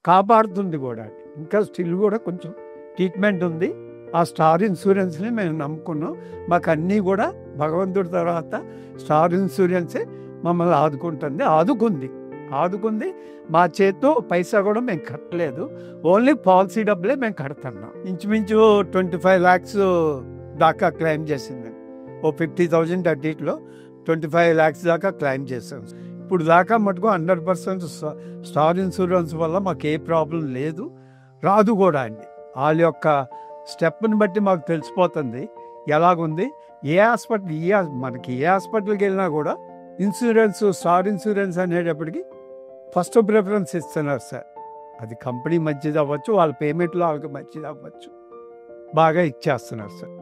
కాపాడుతుంది కూడా. ఇంకా స్టిల్ కూడా కొంచెం ట్రీట్మెంట్ ఉంది. ఆ స్టార్ ఇన్సూరెన్స్ని మేము నమ్ముకున్నాం. మాకు అన్నీ కూడా భగవంతుడి తర్వాత స్టార్ ఇన్సూరెన్సే మమ్మల్ని ఆదుకుంది. మా చేత్తో పైసా కూడా మేము కట్టలేదు. ఓన్లీ పాలసీ డబ్బులే మేము కడుతున్నాం. ఇంచుమించు 25 lakhs దాకా క్లెయిమ్ చేసింది. ఓ 50,000 అడ్డీట్లో 25 lakhs దాకా క్లెయిమ్ చేసాం. ఇప్పుడు దాకా మటుకు 100% స్టార్ ఇన్సూరెన్స్ వల్ల మాకు ఏ ప్రాబ్లం లేదు, రాదు కూడా అండి. వాళ్ళ యొక్క స్టెప్ని బట్టి మాకు తెలిసిపోతుంది ఎలాగుంది. మనకి ఏ హాస్పిటల్కి వెళ్ళినా కూడా స్టార్ ఇన్సూరెన్స్ అనేటప్పటికి ఫస్ట్ ప్రిఫరెన్స్ ఇస్తున్నారు సార్. అది కంపెనీ మంచిది అవ్వచ్చు, వాళ్ళ పేమెంట్లో వాళ్ళకి మంచిది అవ్వచ్చు, బాగా ఇచ్చేస్తున్నారు సార్.